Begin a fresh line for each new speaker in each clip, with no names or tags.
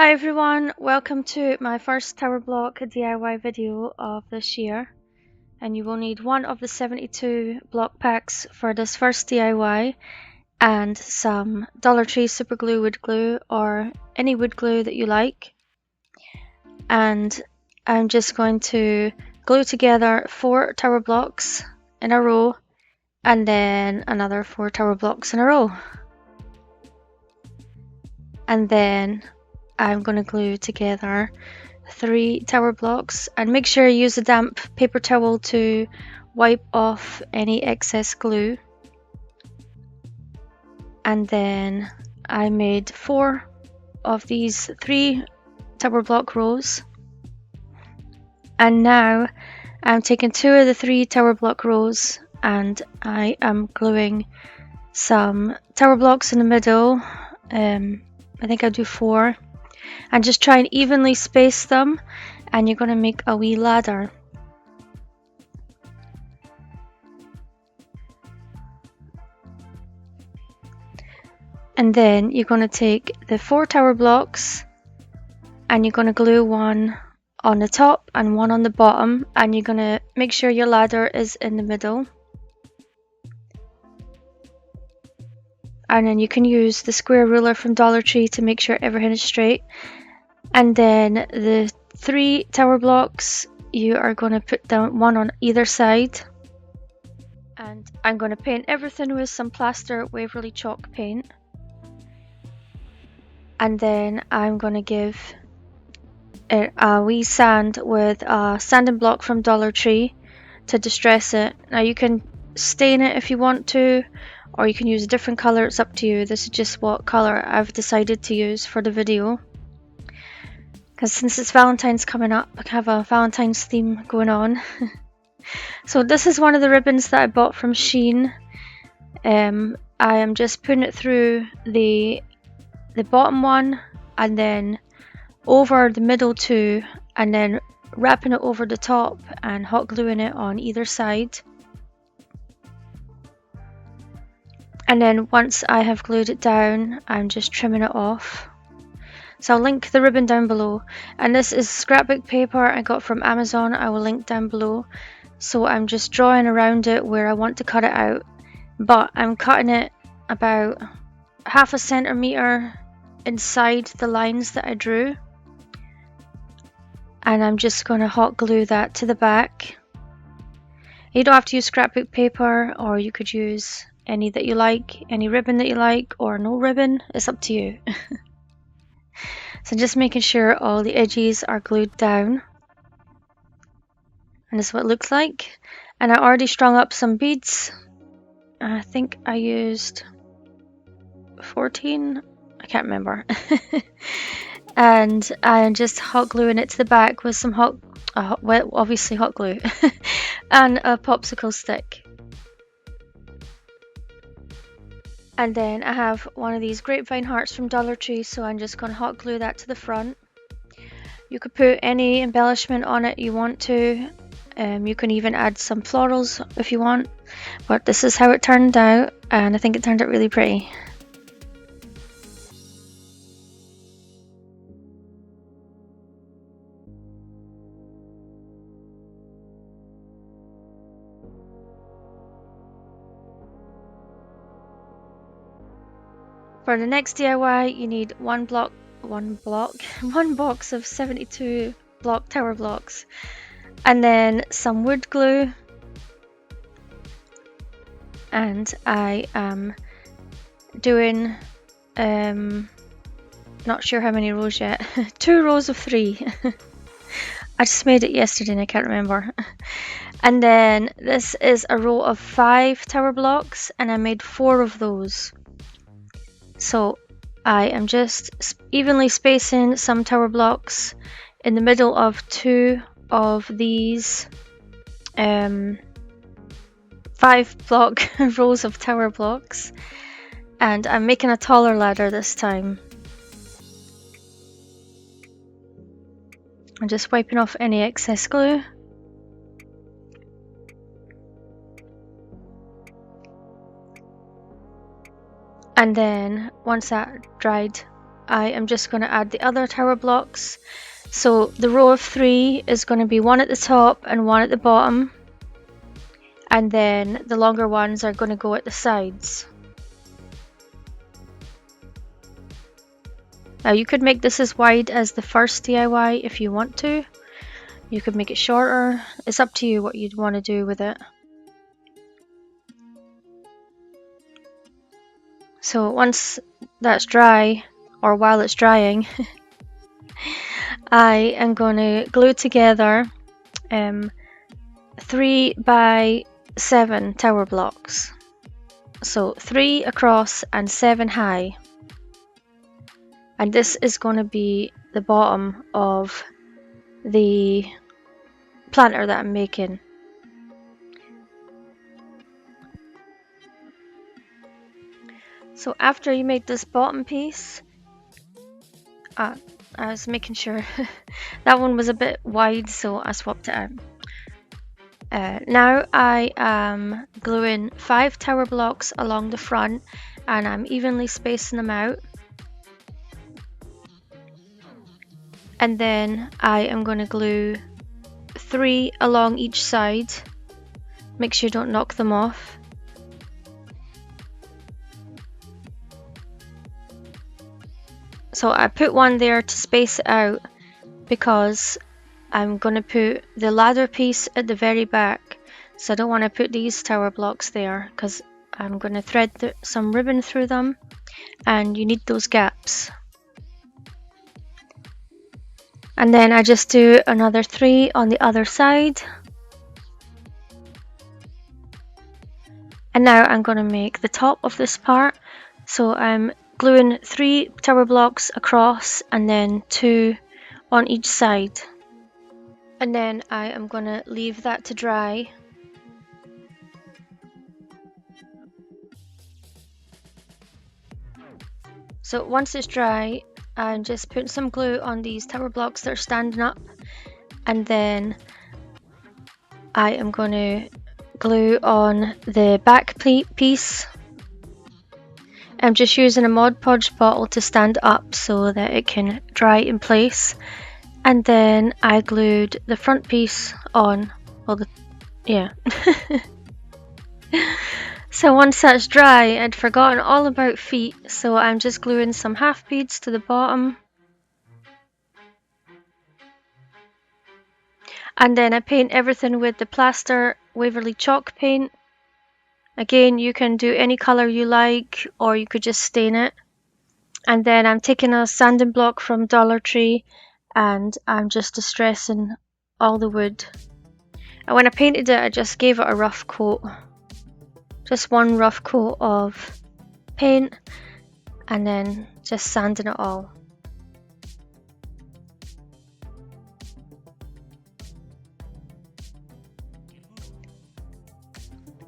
Hi everyone, welcome to my first tower block DIY video of this year, and you will need one of the 72 block packs for this first DIY and some Dollar Tree super glue wood glue or any wood glue that you like. And I'm just going to glue together 4 tower blocks in a row and then another 4 tower blocks in a row. And then I'm going to glue together 3 tower blocks, and make sure you use a damp paper towel to wipe off any excess glue. And then I made 4 of these 3 tower block rows, and now I'm taking 2 of the 3 tower block rows and I am gluing some tower blocks in the middle. I think I'll do 4, and just try and evenly space them, and you're going to make a wee ladder. And then you're going to take the 4 tower blocks and you're going to glue one on the top and one on the bottom, and you're going to make sure your ladder is in the middle. And then you can use the square ruler from Dollar Tree to make sure everything is straight. And then the 3 tower blocks, you are going to put down one on either side. And I'm going to paint everything with some plaster Waverly chalk paint. And then I'm going to give it a wee sand with a sanding block from Dollar Tree to distress it. Now you can stain it if you want to, or you can use a different colour, it's up to you. This is just what colour I've decided to use for the video. Because since it's Valentine's coming up, I have a Valentine's theme going on. So this is one of the ribbons that I bought from Shein. I am just putting it through the bottom one and then over the middle 2, and then wrapping it over the top and hot gluing it on either side. And then once I have glued it down, I'm just trimming it off. So I'll link the ribbon down below, and this is scrapbook paper I got from Amazon. I will link down below. So I'm just drawing around it where I want to cut it out, but I'm cutting it about half a centimeter inside the lines that I drew, and I'm just going to hot glue that to the back. You don't have to use scrapbook paper, or you could use any that you like, any ribbon that you like, or no ribbon, it's up to you. So just making sure all the edges are glued down, and this is what it looks like. And I already strung up some beads. I think I used 14, I can't remember. And I'm just hot gluing it to the back with some obviously hot glue and a popsicle stick. And then I have one of these grapevine hearts from Dollar Tree, so I'm just going to hot glue that to the front. You could put any embellishment on it you want to. You can even add some florals if you want, but this is how it turned out, and I think it turned out really pretty. For the next DIY, you need one box of 72 block tower blocks, and then some wood glue. And I am doing, not sure how many rows yet, 2 rows of 3. I just made it yesterday and I can't remember. And then this is a row of 5 tower blocks, and I made 4 of those. So I am just evenly spacing some tower blocks in the middle of 2 of these 5 block rows of tower blocks, and I'm making a taller ladder this time. I'm just wiping off any excess glue. And then once that dried, I am just going to add the other tower blocks. So the row of 3 is going to be one at the top and one at the bottom, and then the longer ones are going to go at the sides. Now you could make this as wide as the first DIY if you want to. You could make it shorter. It's up to you what you'd want to do with it. So once that's dry, or while it's drying, I am going to glue together 3 by 7 tower blocks. So 3 across and 7 high. And this is going to be the bottom of the planter that I'm making. So after you make this bottom piece, I was making sure that one was a bit wide, so I swapped it out. Now I am gluing 5 tower blocks along the front, and I'm evenly spacing them out. And then I am going to glue 3 along each side. Make sure you don't knock them off. So I put one there to space it out because I'm going to put the ladder piece at the very back. So I don't want to put these tower blocks there because I'm going to thread some ribbon through them, and you need those gaps. And then I just do another 3 on the other side. And now I'm going to make the top of this part. So I'm gluing 3 tower blocks across and then 2 on each side. And then I am going to leave that to dry. So once it's dry, I'm just putting some glue on these tower blocks that are standing up, and then I am going to glue on the back piece. I'm just using a Mod Podge bottle to stand up so that it can dry in place, and then I glued the front piece on. So once that's dry, I'd forgotten all about feet, so I'm just gluing some half beads to the bottom. And then I paint everything with the plaster Waverly chalk paint. Again, you can do any colour you like, or you could just stain it. And then I'm taking a sanding block from Dollar Tree, and I'm just distressing all the wood. And when I painted it, I just gave it a rough coat. Just one rough coat of paint, and then just sanding it all.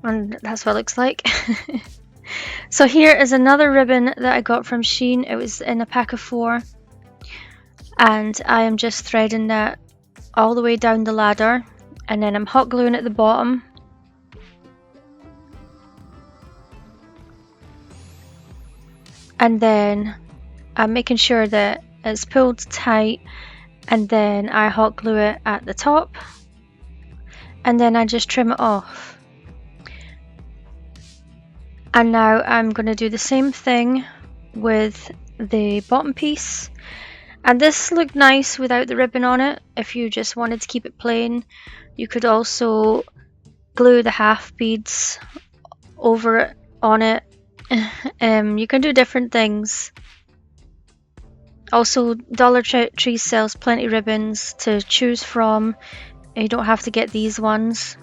And that's what it looks like. So here is another ribbon that I got from Shein. It was in a pack of 4. And I am just threading that all the way down the ladder. And then I'm hot gluing at the bottom. And then I'm making sure that it's pulled tight, and then I hot glue it at the top, and then I just trim it off. And now I'm going to do the same thing with the bottom piece. And this looked nice without the ribbon on it. If you just wanted to keep it plain, you could also glue the half beads over it, on it. You can do different things. Also, Dollar Tree sells plenty of ribbons to choose from. You don't have to get these ones.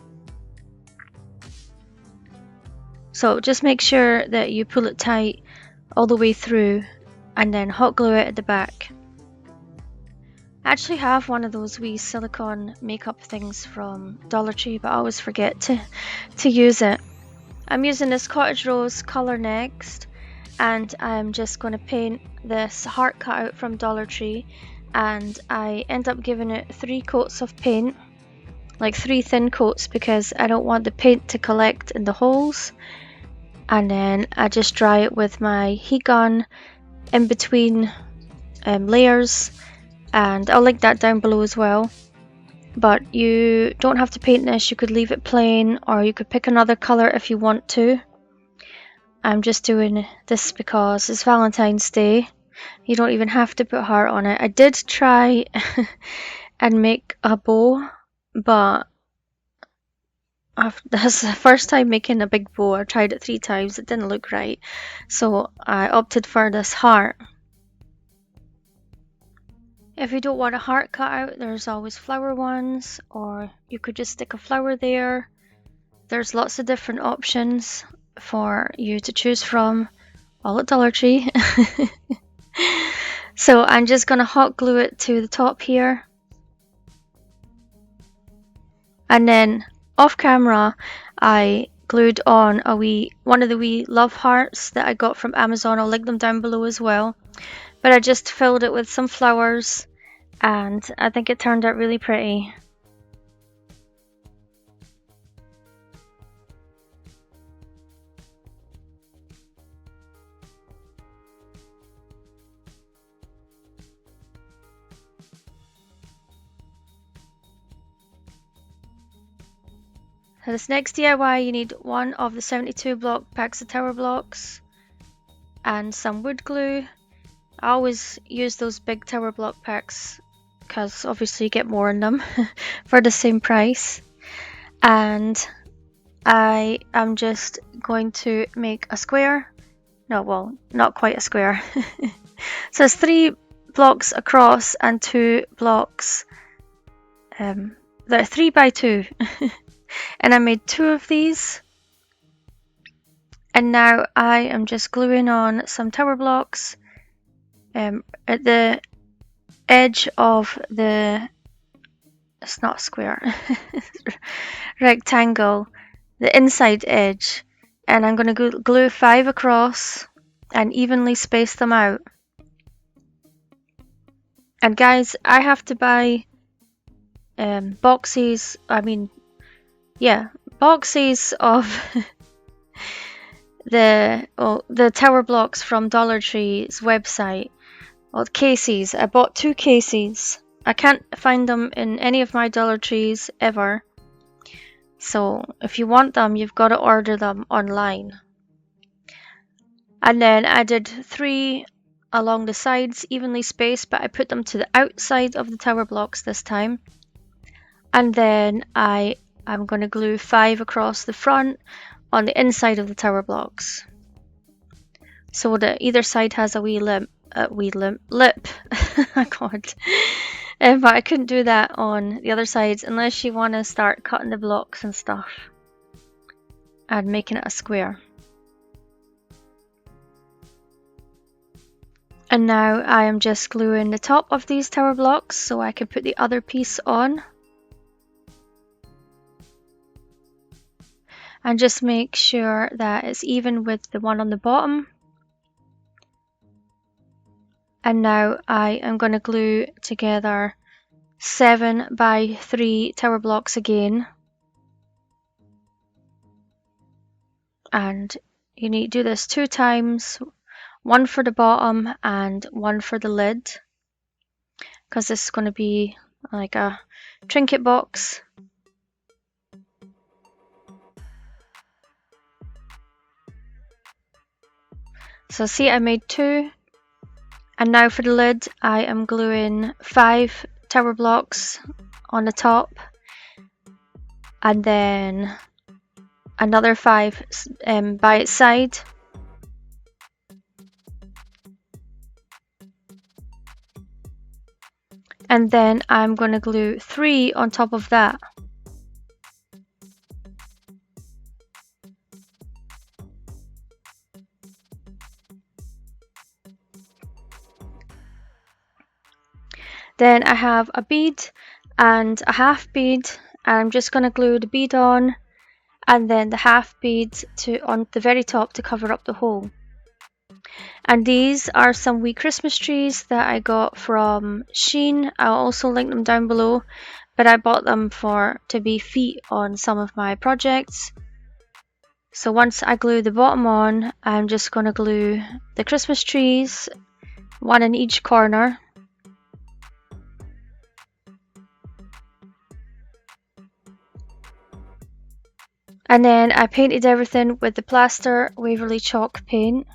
So just make sure that you pull it tight all the way through, and then hot glue it at the back. I actually have one of those wee silicone makeup things from Dollar Tree, but I always forget to use it. I'm using this Cottage Rose colour next, and I'm just going to paint this heart cutout from Dollar Tree, and I end up giving it 3 coats of paint, like 3 thin coats, because I don't want the paint to collect in the holes. And then I just dry it with my heat gun in between layers, and I'll link that down below as well. But you don't have to paint this, you could leave it plain, or you could pick another color if you want to. I'm just doing this because it's Valentine's Day. You don't even have to put heart on it. I did try and make a bow, but that's the first time making a big bow. I tried it 3 times, it didn't look right. So I opted for this heart. If you don't want a heart cut out, there's always flower ones, or you could just stick a flower there. There's lots of different options for you to choose from, all at Dollar Tree. So I'm just gonna hot glue it to the top here. And then off camera, I glued on one of the wee love hearts that I got from Amazon. I'll link them down below as well. But I just filled it with some flowers, and I think it turned out really pretty. For this next DIY, you need one of the 72 block packs of tower blocks and some wood glue. I always use those big tower block packs because obviously you get more in them for the same price. And I am just going to make a square. No, well, not quite a square. So it's 3 blocks across and 2 blocks. They're 3 by 2. And I made 2 of these. And now I am just gluing on some tower blocks at the edge of the, it's not square, rectangle, the inside edge. And I'm going to glue 5 across and evenly space them out. And guys, I have to buy boxes of the tower blocks from Dollar Tree's website. Well, cases. I bought 2 cases. I can't find them in any of my Dollar Trees ever. So if you want them, you've got to order them online. And then I did 3 along the sides, evenly spaced, but I put them to the outside of the tower blocks this time. And then I'm going to glue 5 across the front on the inside of the tower blocks. So that either side has a wee lip. Oh God. But I couldn't do that on the other sides unless you want to start cutting the blocks and stuff and making it a square. And now I am just gluing the top of these tower blocks so I can put the other piece on. And just make sure that it's even with the one on the bottom. And now I am going to glue together 7 by 3 tower blocks again. And you need to do this 2 times, 1 for the bottom and 1 for the lid, because this is going to be like a trinket box. So see, I made 2. And now for the lid, I am gluing 5 tower blocks on the top, and then another 5 by its side. And then I'm going to glue 3 on top of that. Then I have a bead and a half bead, and I'm just going to glue the bead on and then the half bead on the very top to cover up the hole. And these are some wee Christmas trees that I got from Shein. I'll also link them down below, but I bought them to be feet on some of my projects. So once I glue the bottom on, I'm just going to glue the Christmas trees one in each corner. And then I painted everything with the Plaster Waverly chalk paint.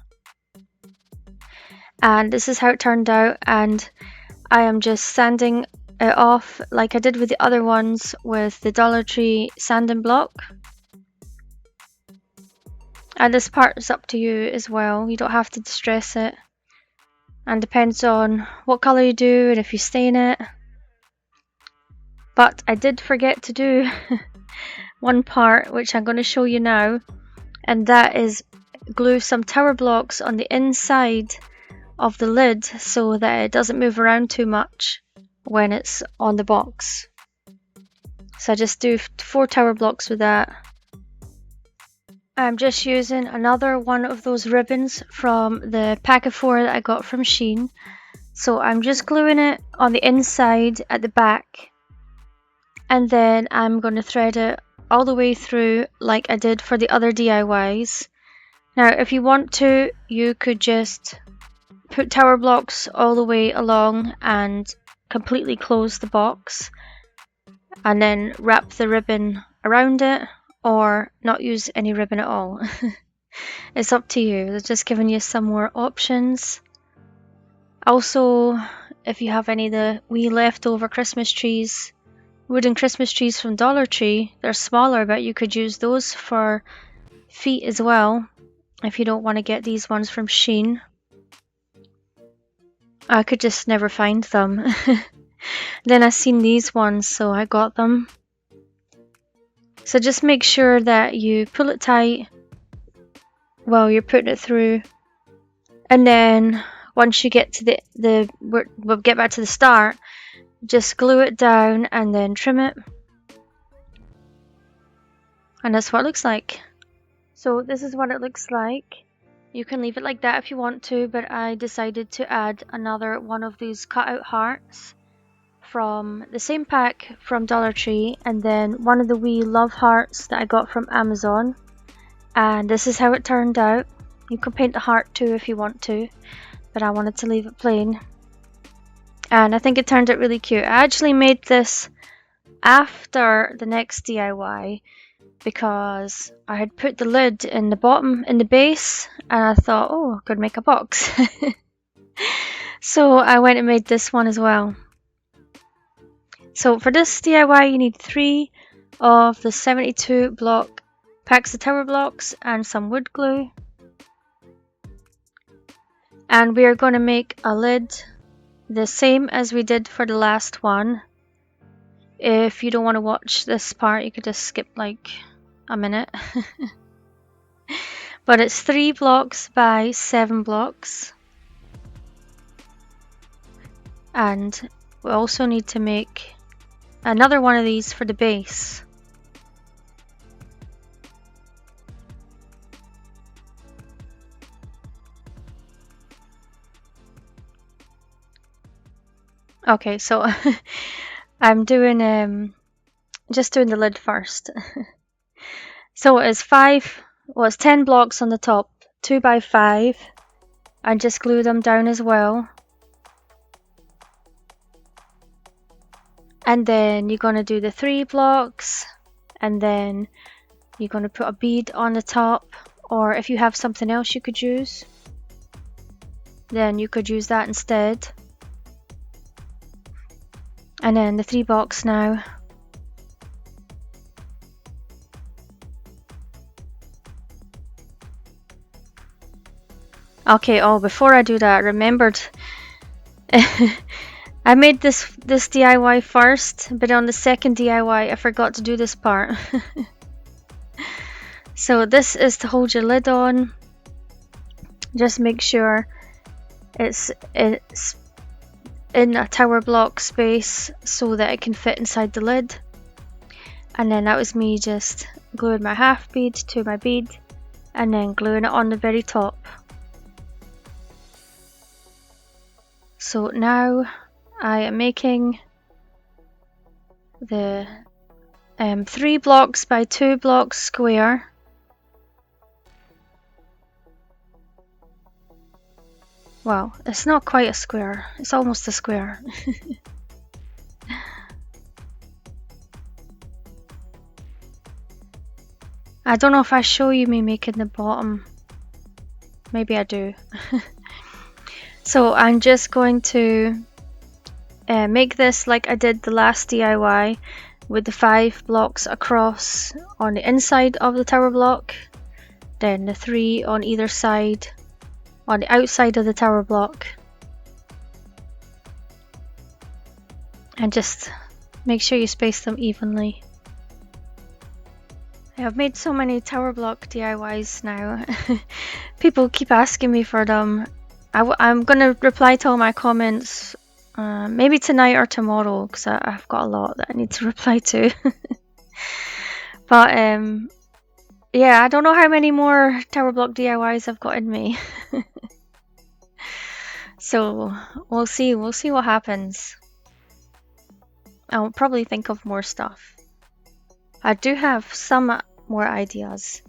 And this is how it turned out, and I am just sanding it off like I did with the other ones with the Dollar Tree sanding block. And this part is up to you as well, you don't have to distress it, and depends on what colour you do and if you stain it. But I did forget to do one part which I'm going to show you now, and that is glue some tower blocks on the inside of the lid so that it doesn't move around too much when it's on the box. So I just do 4 tower blocks with that. I'm just using another one of those ribbons from the pack of 4 that I got from Shein. So I'm just gluing it on the inside at the back, and then I'm going to thread it all the way through like I did for the other DIYs. Now if you want to, you could just put tower blocks all the way along and completely close the box and then wrap the ribbon around it, or not use any ribbon at all. It's up to you. It's just giving you some more options. Also, if you have any of the wee leftover Christmas trees, wooden Christmas trees from Dollar Tree, they're smaller, but you could use those for feet as well if you don't want to get these ones from Shein. I could just never find them. Then I seen these ones, so I got them. So just make sure that you pull it tight while you're putting it through, and then once you get to we'll get back to the start, just glue it down and then trim it, and that's what it looks like. So this is what it looks like. You can leave it like that if you want to, but I decided to add another one of these cutout hearts from the same pack from Dollar Tree, and then one of the wee love hearts that I got from Amazon. And this is how it turned out. You can paint the heart too if you want to, but I wanted to leave it plain. And I think it turned out really cute. I actually made this after the next DIY because I had put the lid in the bottom, in the base, and I thought, oh, I could make a box. So I went and made this one as well. So for this DIY you need 3 of the 72 block packs of tower blocks and some wood glue. And we are going to make a lid the same as we did for the last one. If you don't want to watch this part, you could just skip like a minute. But it's 3 blocks by 7 blocks. And we also need to make another one of these for the base. Okay, so I'm doing just doing the lid first. So it's 10 blocks on the top, 2 by 5, and just glue them down as well. And then you're going to do the 3 blocks, and then you're going to put a bead on the top, or if you have something else you could use, then you could use that instead. And then the 3 blocks now. Okay, oh, before I do that, I remembered I made this DIY first, but on the second DIY I forgot to do this part. So this is to hold your lid on. Just make sure it's in a tower block space so that it can fit inside the lid. And then that was me just gluing my half bead to my bead and then gluing it on the very top. So now I am making the 3 blocks by 2 blocks square. . Well, it's not quite a square. It's almost a square. I don't know if I show you me making the bottom. Maybe I do. So I'm just going to make this like I did the last DIY with the 5 blocks across on the inside of the tower block, then the 3 on either side on the outside of the tower block, and just make sure you space them evenly. I've made so many tower block DIYs now. People keep asking me for them. I'm gonna reply to all my comments maybe tonight or tomorrow, because I've got a lot that I need to reply to. But yeah, I don't know how many more tower block DIYs I've got in me. So we'll see what happens. I'll probably think of more stuff. I do have some more ideas.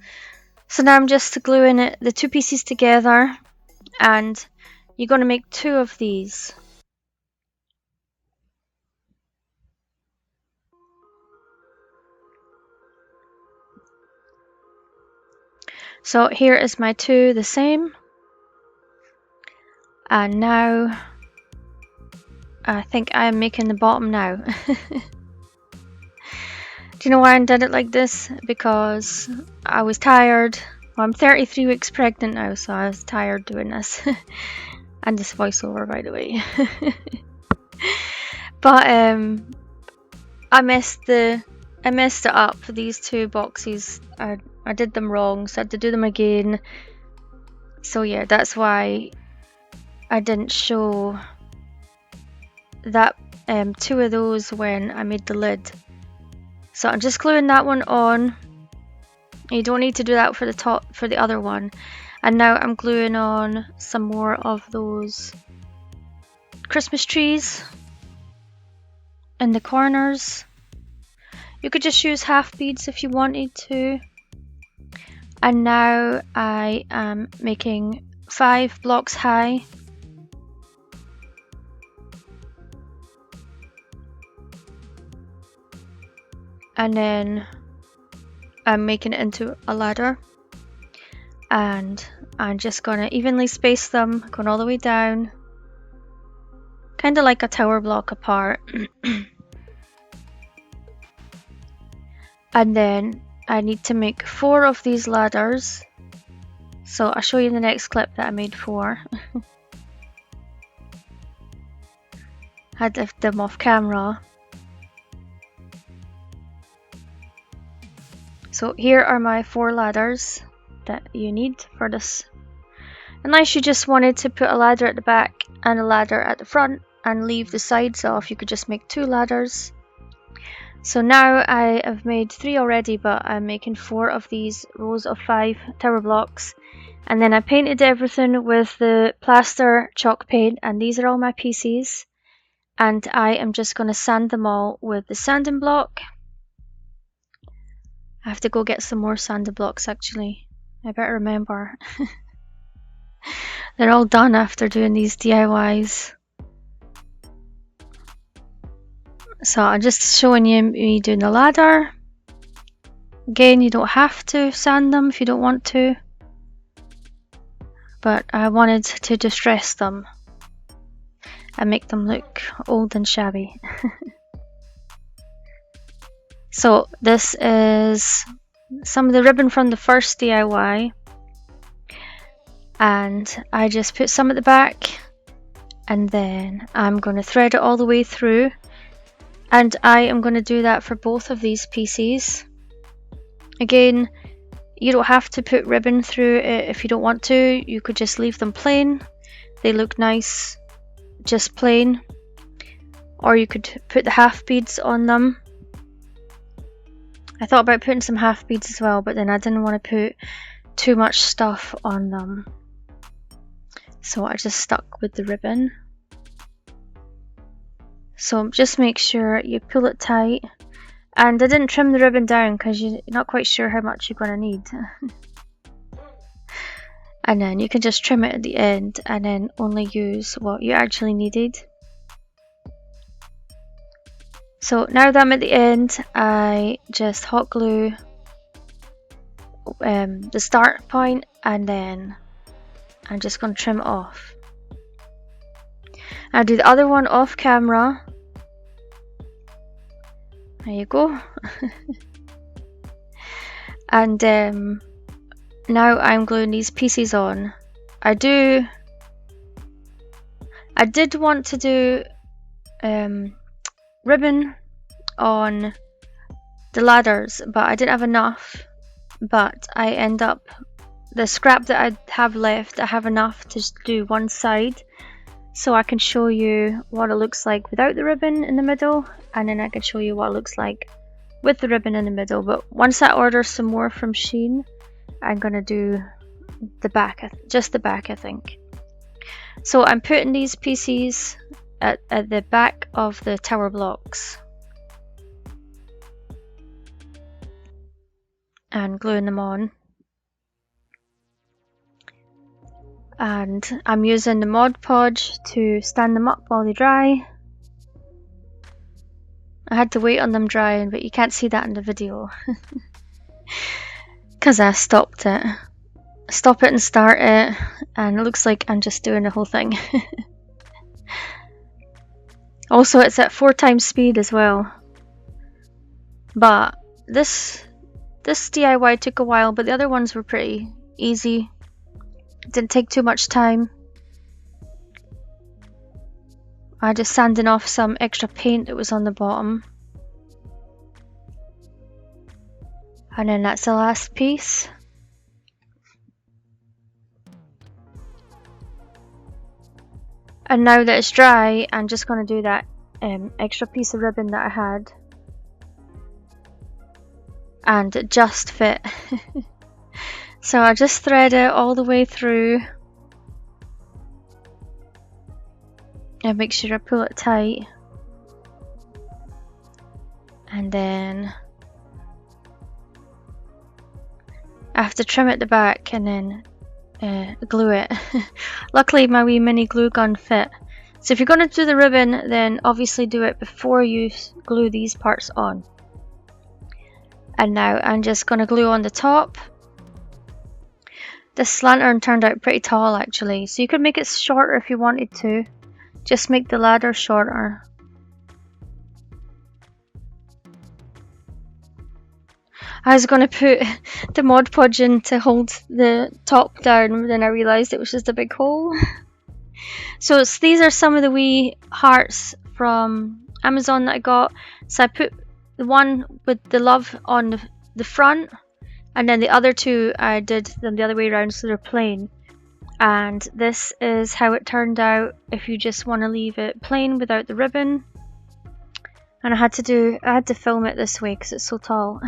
So now I'm just gluing the 2 pieces together, and you're going to make 2 of these. So here is my 2 the same, and now I think I am making the bottom now. Do you know why I did it like this? Because I was tired. Well, I'm 33 weeks pregnant now, so I was tired doing this. And this voiceover, by the way. But I messed it up for these 2 boxes. I did them wrong, so I had to do them again. So yeah, that's why I didn't show that 2 of those when I made the lid. So I'm just gluing that one on. You don't need to do that for the top, for the other one. And now I'm gluing on some more of those Christmas trees in the corners. You could just use half beads if you wanted to. And now I am making 5 blocks high. And then I'm making it into a ladder, and I'm just gonna evenly space them, going all the way down, kind of like a tower block apart. And then I need to make 4 of these ladders, so I'll show you in the next clip that I made 4. I'd left them off camera. So here are my 4 ladders that you need for this. Unless you just wanted to put a ladder at the back and a ladder at the front and leave the sides off, you could just make 2 ladders. So now I have made 3 already, but I'm making 4 of these rows of 5 tower blocks. And then I painted everything with the plaster chalk paint, and these are all my pieces. And I am just going to sand them all with the sanding block. I have to go get some more sanding blocks actually. I better remember. They're all done after doing these DIYs. So I'm just showing you me doing the ladder. Again, you don't have to sand them if you don't want to. But I wanted to distress them and make them look old and shabby. So this is some of the ribbon from the first DIY, and I just put some at the back, and then I'm going to thread it all the way through, and I am going to do that for both of these pieces. Again, you don't have to put ribbon through it if you don't want to. You could just leave them plain. They look nice just plain, or you could put the half beads on them. I thought about putting some half beads as well, but then I didn't want to put too much stuff on them, so I just stuck with the ribbon. So just make sure you pull it tight, and I didn't trim the ribbon down because you're not quite sure how much you're going to need. And then you can just trim it at the end and then only use what you actually needed. So now that I'm at the end, I just hot glue the start point, and then I'm just going to trim it off. I'll do the other one off camera. There you go. And now I'm gluing these pieces on. I did want to do ribbon on the ladders, but I didn't have enough. But I end up, the scrap that I have left, I have enough to do one side, so I can show you what it looks like without the ribbon in the middle, and then I can show you what it looks like with the ribbon in the middle. But once I order some more from Shein, I'm gonna do the back, just the back, I think. So I'm putting these pieces at the back of the tower blocks and gluing them on. And I'm using the Mod Podge to stand them up while they dry. I had to wait on them drying, but you can't see that in the video because I stopped it. Stop it and start it, and it looks like I'm just doing the whole thing. Also, it's at 4 times speed as well. But this DIY took a while, but the other ones were pretty easy. It didn't take too much time. I just sanding off some extra paint that was on the bottom. And then that's the last piece. And now that it's dry, I'm just going to do that extra piece of ribbon that I had. And it just fit. So I just thread it all the way through. And make sure I pull it tight. And then I have to trim at the back and then glue it. Luckily my wee mini glue gun fit. So if you're going to do the ribbon, then obviously do it before you glue these parts on. And now I'm just going to glue on the top. This lantern turned out pretty tall actually, so you could make it shorter if you wanted to. Just make the ladder shorter. I was going to put the Mod Podge in to hold the top down, but then I realised it was just a big hole. So these are some of the wee hearts from Amazon that I got. So I put the one with the love on the front, and then the other two I did them the other way around, so they're plain. And this is how it turned out if you just want to leave it plain without the ribbon. And I had to film it this way because it's so tall.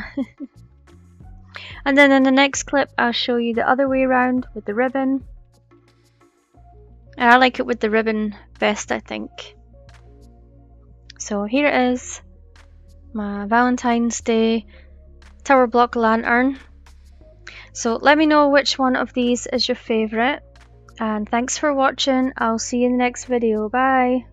And then in the next clip I'll show you the other way around with the ribbon. And I like it with the ribbon best, I think. So here it is, my Valentine's Day tower block lantern. So let me know which one of these is your favourite. And thanks for watching. I'll see you in the next video. Bye.